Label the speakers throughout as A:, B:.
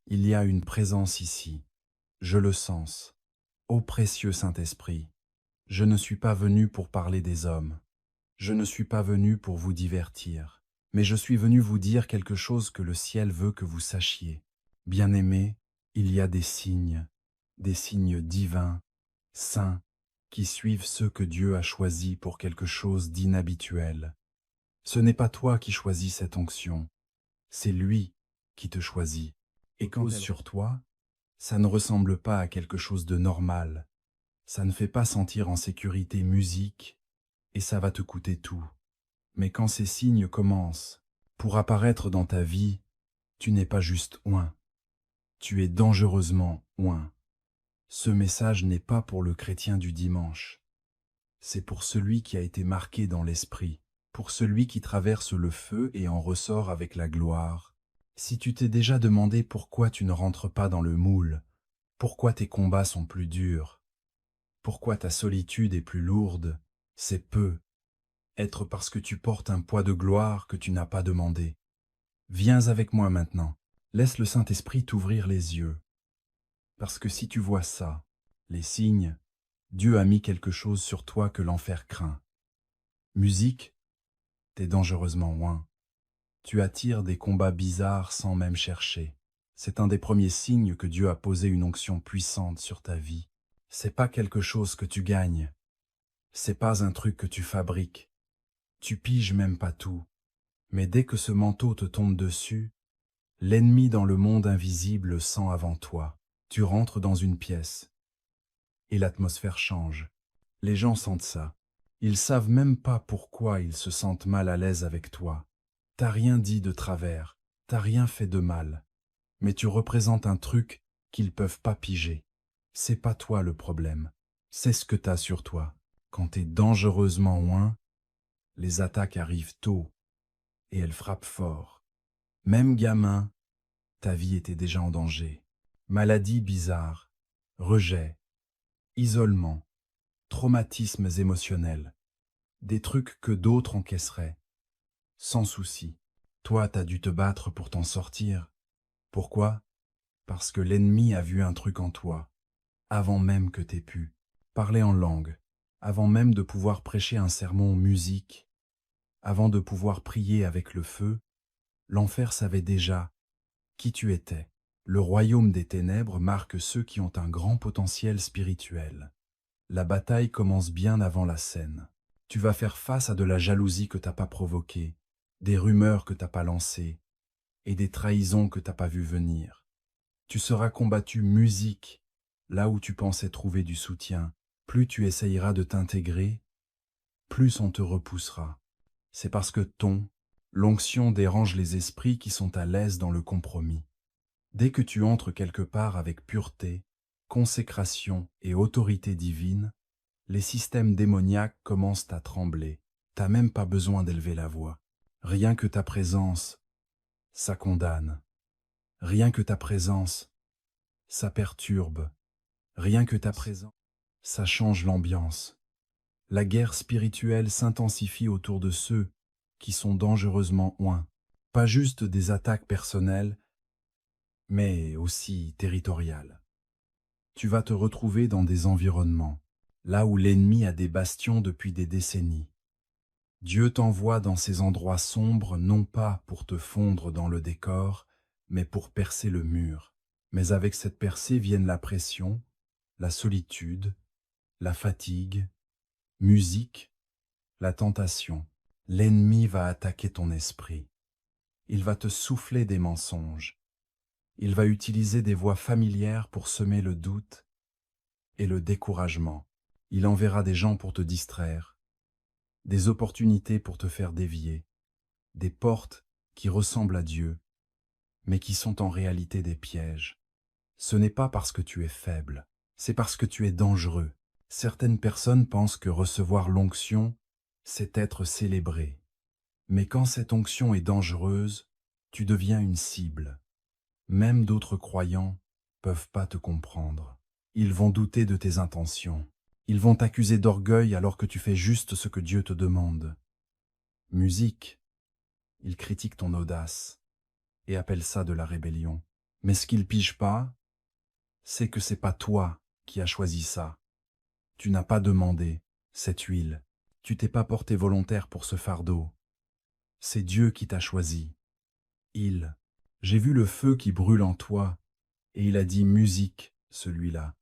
A: Il y a une présence ici. Je le sens. Ô précieux Saint-Esprit, je ne suis pas venu pour parler des hommes. Je ne suis pas venu pour vous divertir. Mais je suis venu vous dire quelque chose que le ciel veut que vous sachiez. Bien-aimés, il y a des signes divins, saints, qui suivent ceux que Dieu a choisis pour quelque chose d'inhabituel. Ce n'est pas toi qui choisis cette onction, c'est lui qui te choisit. Et quand elle sur toi, ça ne ressemble pas à quelque chose de normal. Ça ne fait pas sentir en sécurité musique, et ça va te coûter tout. Mais quand ces signes commencent, pour apparaître dans ta vie, tu n'es pas juste oint, tu es dangereusement oint. Ce message n'est pas pour le chrétien du dimanche, c'est pour celui qui a été marqué dans l'esprit, pour celui qui traverse le feu et en ressort avec la gloire. Si tu t'es déjà demandé pourquoi tu ne rentres pas dans le moule, pourquoi tes combats sont plus durs, pourquoi ta solitude est plus lourde, c'est peu être parce que tu portes un poids de gloire que tu n'as pas demandé. Viens avec moi maintenant, laisse le Saint-Esprit t'ouvrir les yeux. Parce que si tu vois ça, les signes, Dieu a mis quelque chose sur toi que l'enfer craint. Musique, t'es dangereusement loin. Tu attires des combats bizarres sans même chercher. C'est un des premiers signes que Dieu a posé une onction puissante sur ta vie. C'est pas quelque chose que tu gagnes. C'est pas un truc que tu fabriques. Tu piges même pas tout. Mais dès que ce manteau te tombe dessus, l'ennemi dans le monde invisible le sent avant toi. Tu rentres dans une pièce et l'atmosphère change. Les gens sentent ça. Ils savent même pas pourquoi ils se sentent mal à l'aise avec toi. T'as rien dit de travers, t'as rien fait de mal. Mais tu représentes un truc qu'ils peuvent pas piger. C'est pas toi le problème. C'est ce que t'as sur toi. Quand t'es dangereusement loin, les attaques arrivent tôt et elles frappent fort. Même gamin, ta vie était déjà en danger. Maladies bizarres, rejet, isolement, traumatismes émotionnels, des trucs que d'autres encaisseraient, sans souci. Toi, t'as dû te battre pour t'en sortir. Pourquoi? Parce que l'ennemi a vu un truc en toi, avant même que t'aies pu parler en langue, avant même de pouvoir prêcher un sermon en musique, avant de pouvoir prier avec le feu, l'enfer savait déjà qui tu étais. Le royaume des ténèbres marque ceux qui ont un grand potentiel spirituel. La bataille commence bien avant la scène. Tu vas faire face à de la jalousie que t'as pas provoquée, des rumeurs que t'as pas lancées, et des trahisons que t'as pas vues venir. Tu seras combattu musique, là où tu pensais trouver du soutien. Plus tu essayeras de t'intégrer, plus on te repoussera. C'est parce que l'onction dérange les esprits qui sont à l'aise dans le compromis. Dès que tu entres quelque part avec pureté, consécration et autorité divine, les systèmes démoniaques commencent à trembler. T'as même pas besoin d'élever la voix. Rien que ta présence, ça condamne. Rien que ta présence, ça perturbe. Rien que ta présence, ça change l'ambiance. La guerre spirituelle s'intensifie autour de ceux qui sont dangereusement oints. Pas juste des attaques personnelles, mais aussi territoriales. Tu vas te retrouver dans des environnements, là où l'ennemi a des bastions depuis des décennies. Dieu t'envoie dans ces endroits sombres non pas pour te fondre dans le décor, mais pour percer le mur. Mais avec cette percée viennent la pression, la solitude, la fatigue, musique, la tentation. L'ennemi va attaquer ton esprit. Il va te souffler des mensonges. Il va utiliser des voix familières pour semer le doute et le découragement. Il enverra des gens pour te distraire, des opportunités pour te faire dévier, des portes qui ressemblent à Dieu, mais qui sont en réalité des pièges. Ce n'est pas parce que tu es faible, c'est parce que tu es dangereux. Certaines personnes pensent que recevoir l'onction, c'est être célébré. Mais quand cette onction est dangereuse, tu deviens une cible. Même d'autres croyants peuvent pas te comprendre. Ils vont douter de tes intentions. Ils vont t'accuser d'orgueil alors que tu fais juste ce que Dieu te demande. Musique, ils critiquent ton audace et appellent ça de la rébellion. Mais ce qu'ils pigent pas, c'est que c'est pas toi qui as choisi ça. Tu n'as pas demandé cette huile. Tu t'es pas porté volontaire pour ce fardeau. C'est Dieu qui t'a choisi. J'ai vu le feu qui brûle en toi, et il a dit musique, celui-là.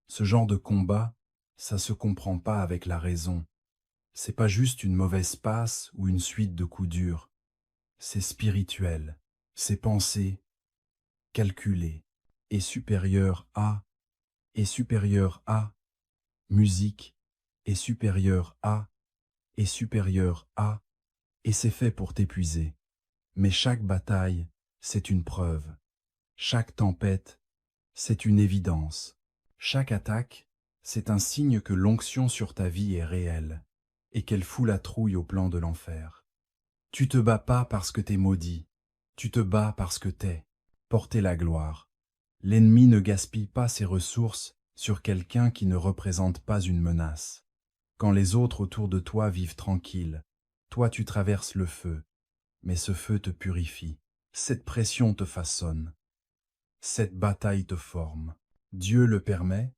A: Ce genre de combat, ça se comprend pas avec la raison. C'est pas juste une mauvaise passe ou une suite de coups durs. C'est spirituel. C'est pensé, calculé, et supérieur à, et supérieur à, musique, et supérieur à, et supérieur à, et c'est fait pour t'épuiser. Mais chaque bataille, c'est une preuve. Chaque tempête, c'est une évidence. Chaque attaque, c'est un signe que l'onction sur ta vie est réelle et qu'elle fout la trouille au plan de l'enfer. Tu te bats pas parce que t'es maudit, tu te bats parce que t'es porté la gloire. L'ennemi ne gaspille pas ses ressources sur quelqu'un qui ne représente pas une menace. Quand les autres autour de toi vivent tranquilles, toi tu traverses le feu, mais ce feu te purifie. Cette pression te façonne. Cette bataille te forme. Dieu le permet,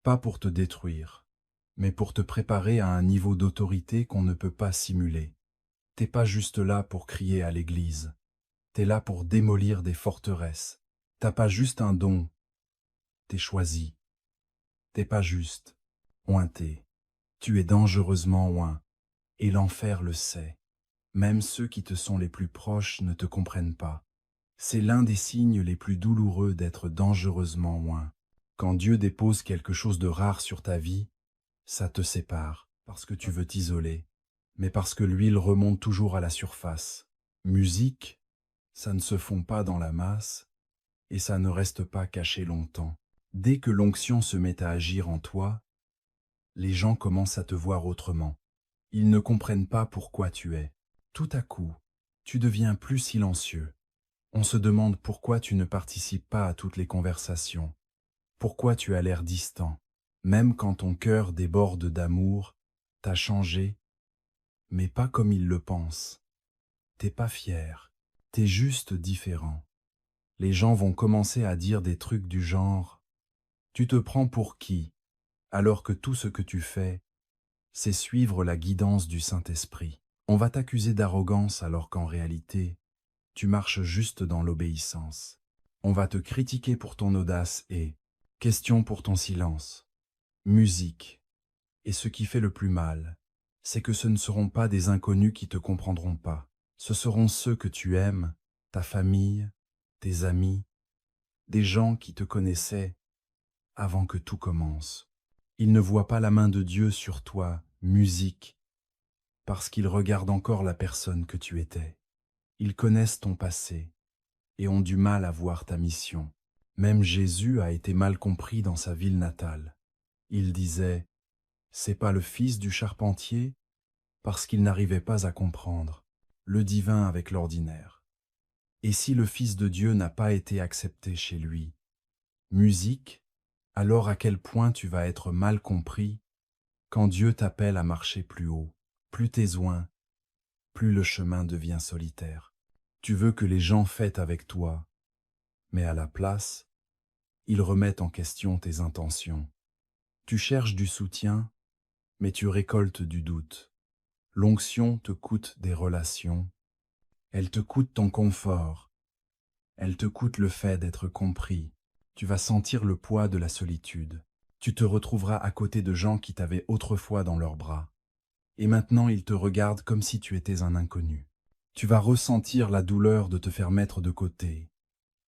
A: pas pour te détruire, mais pour te préparer à un niveau d'autorité qu'on ne peut pas simuler. T'es pas juste là pour crier à l'église. T'es là pour démolir des forteresses. T'as pas juste un don. T'es choisi. T'es pas juste ointé. Tu es dangereusement oint. Et l'enfer le sait. Même ceux qui te sont les plus proches ne te comprennent pas. C'est l'un des signes les plus douloureux d'être dangereusement oint. Quand Dieu dépose quelque chose de rare sur ta vie, ça te sépare, parce que tu veux t'isoler, mais parce que l'huile remonte toujours à la surface. Musique, ça ne se fond pas dans la masse, et ça ne reste pas caché longtemps. Dès que l'onction se met à agir en toi, les gens commencent à te voir autrement. Ils ne comprennent pas pourquoi tu es. Tout à coup, tu deviens plus silencieux. On se demande pourquoi tu ne participes pas à toutes les conversations. Pourquoi tu as l'air distant. Même quand ton cœur déborde d'amour, t'as changé, mais pas comme ils le pensent. T'es pas fier, t'es juste différent. Les gens vont commencer à dire des trucs du genre « Tu te prends pour qui ?» alors que tout ce que tu fais, c'est suivre la guidance du Saint-Esprit. On va t'accuser d'arrogance alors qu'en réalité, tu marches juste dans l'obéissance. On va te critiquer pour ton audace et question pour ton silence. Musique. Et ce qui fait le plus mal, c'est que ce ne seront pas des inconnus qui te comprendront pas. Ce seront ceux que tu aimes, ta famille, tes amis, des gens qui te connaissaient avant que tout commence. Ils ne voient pas la main de Dieu sur toi, musique, parce qu'ils regardent encore la personne que tu étais. Ils connaissent ton passé et ont du mal à voir ta mission. Même Jésus a été mal compris dans sa ville natale. Il disait « C'est pas le fils du charpentier ?» parce qu'il n'arrivait pas à comprendre le divin avec l'ordinaire. Et si le Fils de Dieu n'a pas été accepté chez lui, musique, alors à quel point tu vas être mal compris quand Dieu t'appelle à marcher plus haut, plus t'es oint, plus le chemin devient solitaire. Tu veux que les gens fêtent avec toi, mais à la place, ils remettent en question tes intentions. Tu cherches du soutien, mais tu récoltes du doute. L'onction te coûte des relations, elle te coûte ton confort, elle te coûte le fait d'être compris. Tu vas sentir le poids de la solitude. Tu te retrouveras à côté de gens qui t'avaient autrefois dans leurs bras. Et maintenant ils te regardent comme si tu étais un inconnu. Tu vas ressentir la douleur de te faire mettre de côté,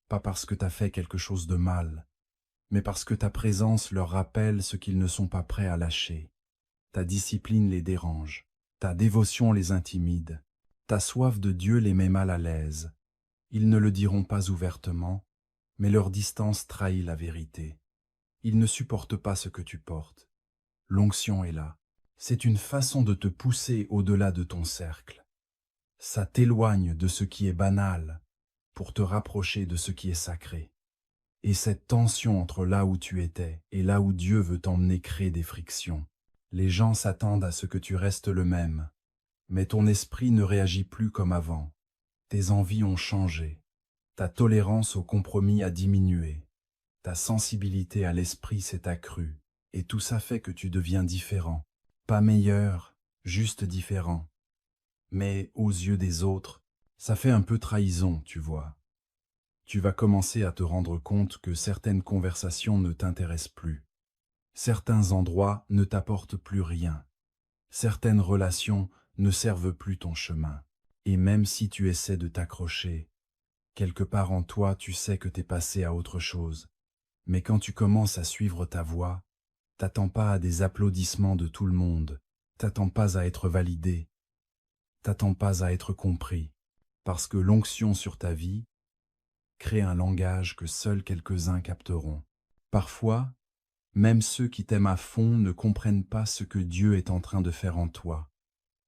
A: pas parce que t'as fait quelque chose de mal, mais parce que ta présence leur rappelle ce qu'ils ne sont pas prêts à lâcher. Ta discipline les dérange, ta dévotion les intimide, ta soif de Dieu les met mal à l'aise. Ils ne le diront pas ouvertement, mais leur distance trahit la vérité. Ils ne supportent pas ce que tu portes. L'onction est là. C'est une façon de te pousser au-delà de ton cercle. Ça t'éloigne de ce qui est banal pour te rapprocher de ce qui est sacré. Et cette tension entre là où tu étais et là où Dieu veut t'emmener crée des frictions. Les gens s'attendent à ce que tu restes le même, mais ton esprit ne réagit plus comme avant. Tes envies ont changé. Ta tolérance au compromis a diminué. Ta sensibilité à l'esprit s'est accrue. Et tout ça fait que tu deviens différent. Pas meilleur, juste différent. Mais aux yeux des autres, ça fait un peu trahison, tu vois. Tu vas commencer à te rendre compte que certaines conversations ne t'intéressent plus. Certains endroits ne t'apportent plus rien. Certaines relations ne servent plus ton chemin. Et même si tu essaies de t'accrocher, quelque part en toi, tu sais que t'es passé à autre chose. Mais quand tu commences à suivre ta voie, t'attends pas à des applaudissements de tout le monde. T'attends pas à être validé. T'attends pas à être compris. Parce que l'onction sur ta vie crée un langage que seuls quelques-uns capteront. Parfois, même ceux qui t'aiment à fond ne comprennent pas ce que Dieu est en train de faire en toi.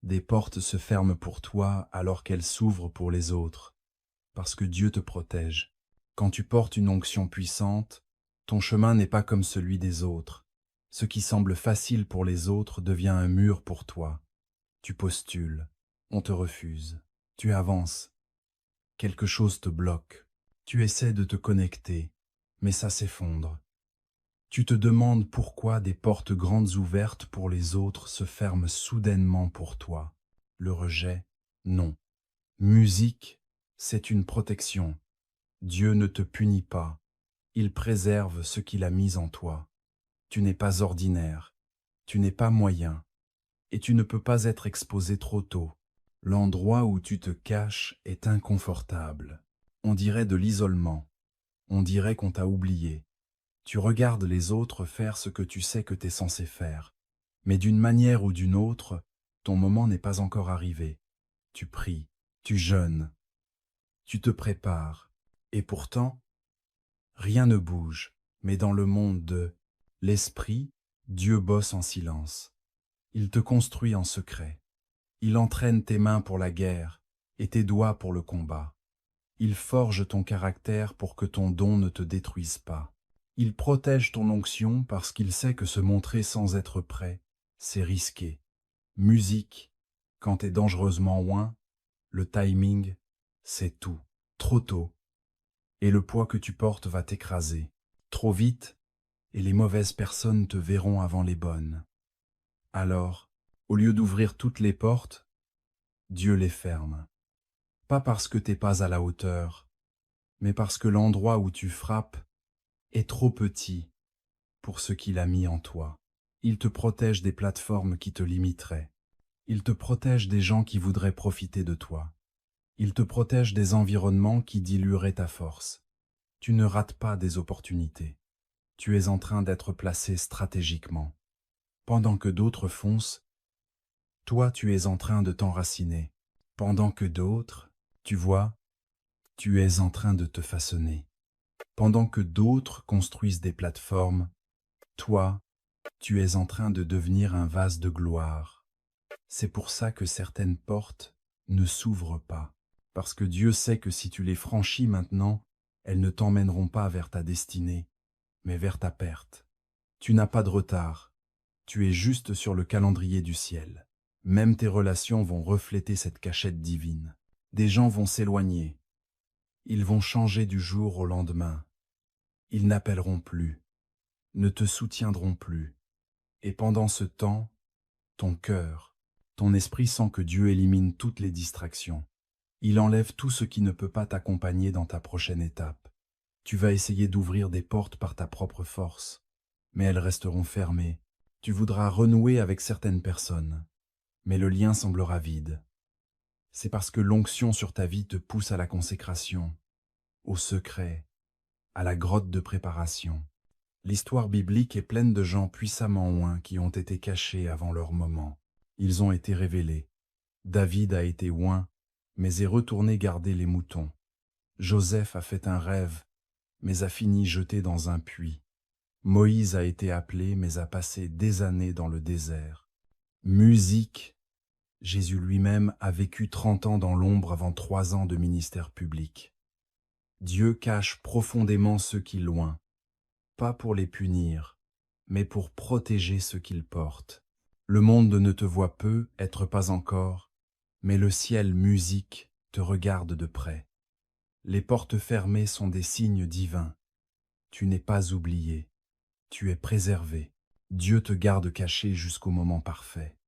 A: Des portes se ferment pour toi alors qu'elles s'ouvrent pour les autres, parce que Dieu te protège. Quand tu portes une onction puissante, ton chemin n'est pas comme celui des autres. Ce qui semble facile pour les autres devient un mur pour toi. Tu postules, on te refuse, tu avances, quelque chose te bloque. Tu essaies de te connecter, mais ça s'effondre. Tu te demandes pourquoi des portes grandes ouvertes pour les autres se ferment soudainement pour toi. Le rejet, non. Musique, c'est une protection. Dieu ne te punit pas. Il préserve ce qu'il a mis en toi. Tu n'es pas ordinaire. Tu n'es pas moyen. Et tu ne peux pas être exposé trop tôt. L'endroit où tu te caches est inconfortable. On dirait de l'isolement. On dirait qu'on t'a oublié. Tu regardes les autres faire ce que tu sais que t'es censé faire. Mais d'une manière ou d'une autre, ton moment n'est pas encore arrivé. Tu pries, tu jeûnes, tu te prépares. Et pourtant, rien ne bouge. Mais dans le monde de l'esprit, Dieu bosse en silence. Il te construit en secret. Il entraîne tes mains pour la guerre et tes doigts pour le combat. Il forge ton caractère pour que ton don ne te détruise pas. Il protège ton onction parce qu'il sait que se montrer sans être prêt, c'est risqué. Musique, quand t'es dangereusement loin, le timing, c'est tout. Trop tôt, et le poids que tu portes va t'écraser. Trop vite, et les mauvaises personnes te verront avant les bonnes. Alors, au lieu d'ouvrir toutes les portes, Dieu les ferme. Pas parce que t'es pas à la hauteur, mais parce que l'endroit où tu frappes est trop petit pour ce qu'il a mis en toi. Il te protège des plateformes qui te limiteraient. Il te protège des gens qui voudraient profiter de toi. Il te protège des environnements qui dilueraient ta force. Tu ne rates pas des opportunités. Tu es en train d'être placé stratégiquement. Pendant que d'autres foncent, toi tu es en train de t'enraciner. Pendant que d'autres, tu vois, tu es en train de te façonner. Pendant que d'autres construisent des plateformes, toi, tu es en train de devenir un vase de gloire. C'est pour ça que certaines portes ne s'ouvrent pas, parce que Dieu sait que si tu les franchis maintenant, elles ne t'emmèneront pas vers ta destinée, mais vers ta perte. Tu n'as pas de retard, tu es juste sur le calendrier du ciel. Même tes relations vont refléter cette cachette divine. Des gens vont s'éloigner, ils vont changer du jour au lendemain. Ils n'appelleront plus, ne te soutiendront plus. Et pendant ce temps, ton cœur, ton esprit sent que Dieu élimine toutes les distractions. Il enlève tout ce qui ne peut pas t'accompagner dans ta prochaine étape. Tu vas essayer d'ouvrir des portes par ta propre force, mais elles resteront fermées. Tu voudras renouer avec certaines personnes, mais le lien semblera vide. C'est parce que l'onction sur ta vie te pousse à la consécration, au secret, à la grotte de préparation. L'histoire biblique est pleine de gens puissamment oints qui ont été cachés avant leur moment. Ils ont été révélés. David a été oint, mais est retourné garder les moutons. Joseph a fait un rêve, mais a fini jeté dans un puits. Moïse a été appelé, mais a passé des années dans le désert. Musique, Jésus lui-même a vécu 30 ans dans l'ombre avant 3 ans de ministère public. Dieu cache profondément ceux qui loin, pas pour les punir, mais pour protéger ceux qu'il porte. Le monde ne te voit peu, être pas encore, mais le ciel musique te regarde de près. Les portes fermées sont des signes divins. Tu n'es pas oublié. Tu es préservé. Dieu te garde caché jusqu'au moment parfait.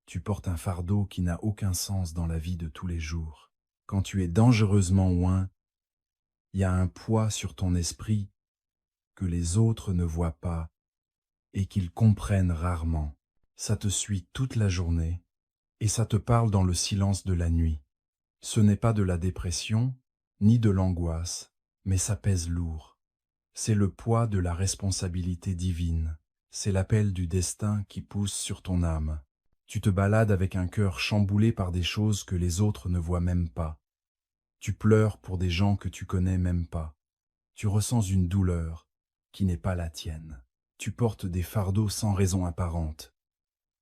A: Tu portes un fardeau qui n'a aucun sens dans la vie de tous les jours. Quand tu es dangereusement loin, il y a un poids sur ton esprit que les autres ne voient pas et qu'ils comprennent rarement. Ça te suit toute la journée et ça te parle dans le silence de la nuit. Ce n'est pas de la dépression, ni de l'angoisse, mais ça pèse lourd. C'est le poids de la responsabilité divine. C'est l'appel du destin qui pousse sur ton âme. Tu te balades avec un cœur chamboulé par des choses que les autres ne voient même pas. Tu pleures pour des gens que tu connais même pas. Tu ressens une douleur qui n'est pas la tienne. Tu portes des fardeaux sans raison apparente.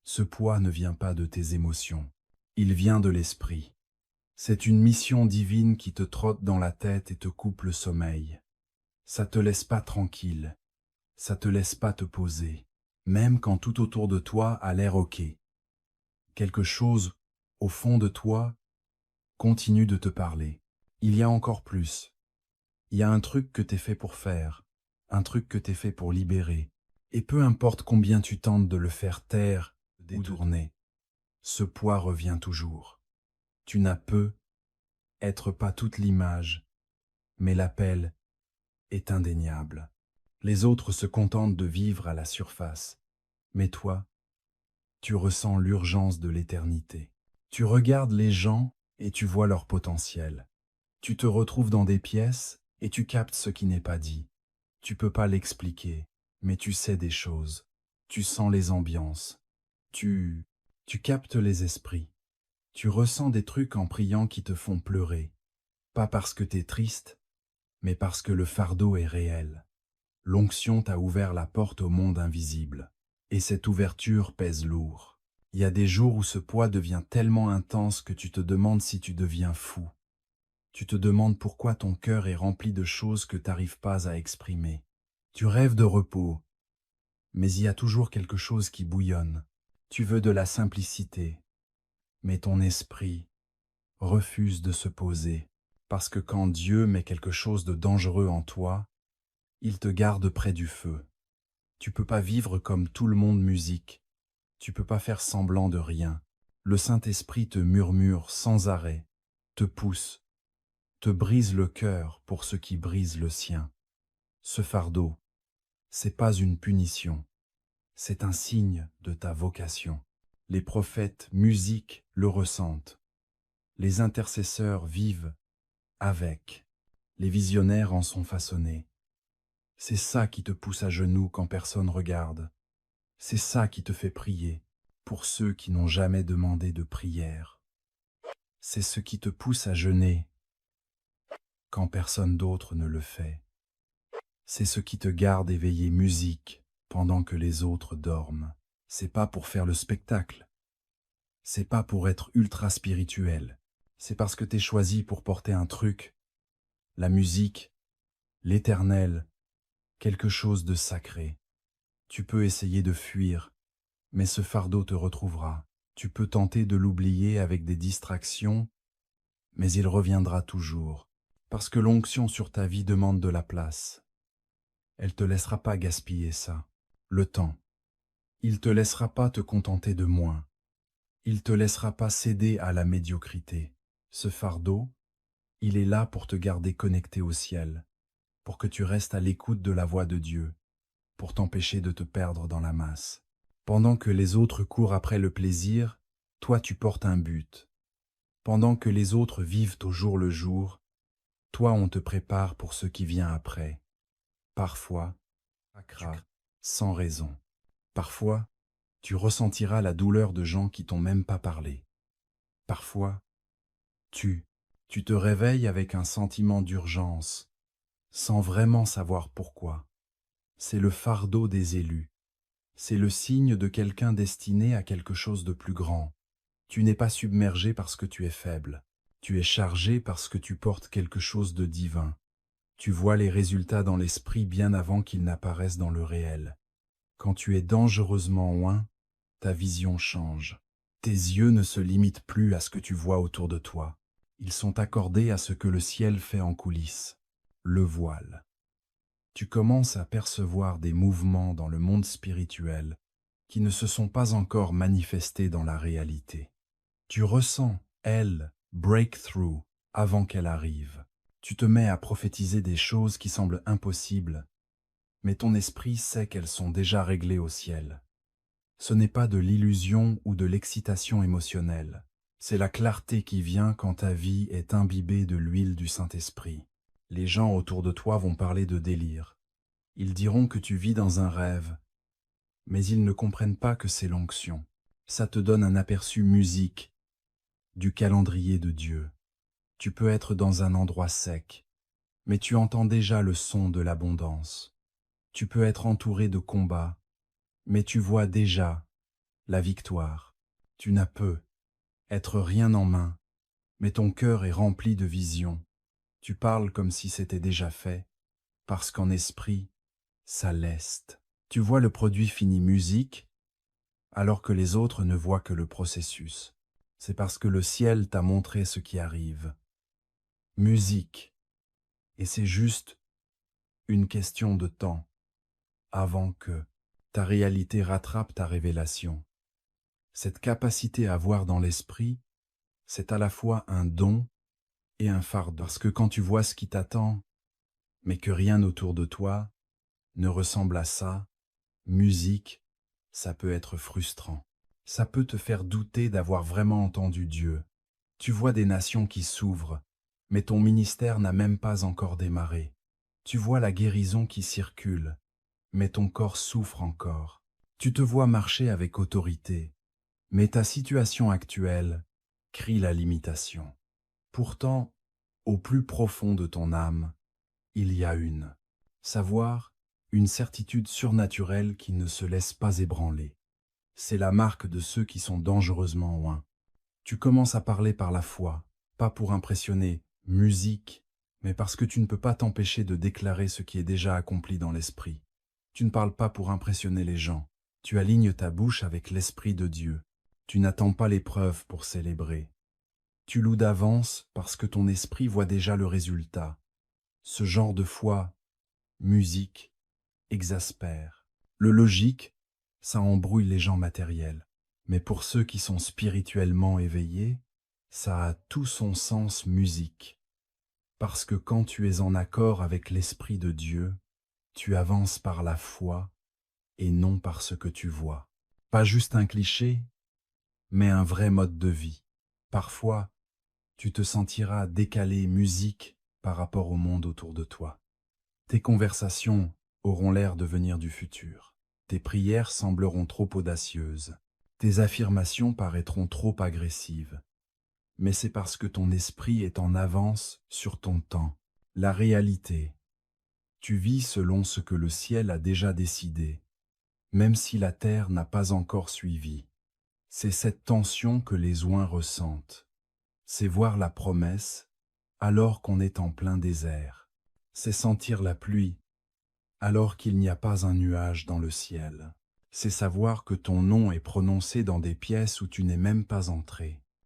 A: Ce poids ne vient pas de tes émotions. Il vient de l'esprit. C'est une mission divine qui te trotte dans la tête et te coupe le sommeil. Ça te laisse pas tranquille. Ça te laisse pas te poser. Même quand tout autour de toi a l'air ok. Quelque chose, au fond de toi, continue de te parler. Il y a encore plus. Il y a un truc que t'es fait pour faire. Un truc que t'es fait pour libérer. Et peu importe combien tu tentes de le faire taire, détourner, ce poids revient toujours. Tu n'as peu, être pas toute l'image, mais l'appel est indéniable. Les autres se contentent de vivre à la surface, mais toi, tu ressens l'urgence de l'éternité. Tu regardes les gens et tu vois leur potentiel. Tu te retrouves dans des pièces et tu captes ce qui n'est pas dit. Tu peux pas l'expliquer, mais tu sais des choses. Tu sens les ambiances. Tu captes les esprits. Tu ressens des trucs en priant qui te font pleurer. Pas parce que t'es triste, mais parce que le fardeau est réel. L'onction t'a ouvert la porte au monde invisible. Et cette ouverture pèse lourd. Il y a des jours où ce poids devient tellement intense que tu te demandes si tu deviens fou. Tu te demandes pourquoi ton cœur est rempli de choses que t'arrives pas à exprimer. Tu rêves de repos, mais il y a toujours quelque chose qui bouillonne. Tu veux de la simplicité, mais ton esprit refuse de se poser, parce que quand Dieu met quelque chose de dangereux en toi, il te garde près du feu. Tu peux pas vivre comme tout le monde musique, tu peux pas faire semblant de rien. Le Saint-Esprit te murmure sans arrêt, te pousse, te brise le cœur pour ceux qui brisent le sien. Ce fardeau, c'est pas une punition, c'est un signe de ta vocation. Les prophètes musiques le ressentent. Les intercesseurs vivent avec. Les visionnaires en sont façonnés. C'est ça qui te pousse à genoux quand personne regarde. C'est ça qui te fait prier pour ceux qui n'ont jamais demandé de prière. C'est ce qui te pousse à jeûner quand personne d'autre ne le fait. C'est ce qui te garde éveillé musique pendant que les autres dorment. C'est pas pour faire le spectacle. C'est pas pour être ultra spirituel. C'est parce que t'es choisi pour porter un truc, la musique, l'éternel, quelque chose de sacré. Tu peux essayer de fuir, mais ce fardeau te retrouvera. Tu peux tenter de l'oublier avec des distractions, mais il reviendra toujours, parce que l'onction sur ta vie demande de la place. Elle te laissera pas gaspiller ça, le temps. Il te laissera pas te contenter de moins. Il te laissera pas céder à la médiocrité. Ce fardeau, il est là pour te garder connecté au ciel, pour que tu restes à l'écoute de la voix de Dieu, pour t'empêcher de te perdre dans la masse. Pendant que les autres courent après le plaisir, toi tu portes un but. Pendant que les autres vivent au jour le jour, toi on te prépare pour ce qui vient après. Parfois, tu crains sans raison. Parfois, tu ressentiras la douleur de gens qui t'ont même pas parlé. Parfois, tu te réveilles avec un sentiment d'urgence, sans vraiment savoir pourquoi. C'est le fardeau des élus. C'est le signe de quelqu'un destiné à quelque chose de plus grand. Tu n'es pas submergé parce que tu es faible. Tu es chargé parce que tu portes quelque chose de divin. Tu vois les résultats dans l'esprit bien avant qu'ils n'apparaissent dans le réel. Quand tu es dangereusement loin, ta vision change. Tes yeux ne se limitent plus à ce que tu vois autour de toi. Ils sont accordés à ce que le ciel fait en coulisses, le voile. Tu commences à percevoir des mouvements dans le monde spirituel qui ne se sont pas encore manifestés dans la réalité. Tu ressens, elle, breakthrough, avant qu'elle arrive. Tu te mets à prophétiser des choses qui semblent impossibles, mais ton esprit sait qu'elles sont déjà réglées au ciel. Ce n'est pas de l'illusion ou de l'excitation émotionnelle, c'est la clarté qui vient quand ta vie est imbibée de l'huile du Saint-Esprit. Les gens autour de toi vont parler de délire. Ils diront que tu vis dans un rêve, mais ils ne comprennent pas que c'est l'onction. Ça te donne un aperçu musique du calendrier de Dieu. Tu peux être dans un endroit sec, mais tu entends déjà le son de l'abondance. Tu peux être entouré de combats, mais tu vois déjà la victoire. Tu n'as peu être rien en main, mais ton cœur est rempli de visions. Tu parles comme si c'était déjà fait, parce qu'en esprit, ça leste. Tu vois le produit fini musique, alors que les autres ne voient que le processus. C'est parce que le ciel t'a montré ce qui arrive. Musique. Et c'est juste une question de temps avant que ta réalité rattrape ta révélation. Cette capacité à voir dans l'esprit, c'est à la fois un don et un fardeau. Parce que quand tu vois ce qui t'attend, mais que rien autour de toi ne ressemble à ça, musique, ça peut être frustrant. Ça peut te faire douter d'avoir vraiment entendu Dieu. Tu vois des nations qui s'ouvrent, mais ton ministère n'a même pas encore démarré. Tu vois la guérison qui circule, mais ton corps souffre encore. Tu te vois marcher avec autorité, mais ta situation actuelle crie la limitation. Pourtant, au plus profond de ton âme, il y a savoir, une certitude surnaturelle qui ne se laisse pas ébranler. C'est la marque de ceux qui sont dangereusement loin. Tu commences à parler par la foi, pas pour impressionner, musique, mais parce que tu ne peux pas t'empêcher de déclarer ce qui est déjà accompli dans l'esprit. Tu ne parles pas pour impressionner les gens, tu alignes ta bouche avec l'Esprit de Dieu. Tu n'attends pas l'épreuve pour célébrer. Tu loues d'avance parce que ton esprit voit déjà le résultat. Ce genre de foi, musique, exaspère. Le logique, ça embrouille les gens matériels. Mais pour ceux qui sont spirituellement éveillés, ça a tout son sens musique. Parce que quand tu es en accord avec l'Esprit de Dieu, tu avances par la foi et non par ce que tu vois. Pas juste un cliché, mais un vrai mode de vie. Parfois, tu te sentiras décalé musique par rapport au monde autour de toi. Tes conversations auront l'air de venir du futur. Tes prières sembleront trop audacieuses. Tes affirmations paraîtront trop agressives. Mais c'est parce que ton esprit est en avance sur ton temps. La réalité. Tu vis selon ce que le ciel a déjà décidé, même si la terre n'a pas encore suivi. C'est cette tension que les oins ressentent. C'est voir la promesse alors qu'on est en plein désert. C'est sentir la pluie alors qu'il n'y a pas un nuage dans le ciel. C'est savoir que ton nom est prononcé dans des pièces où tu n'es même pas entré.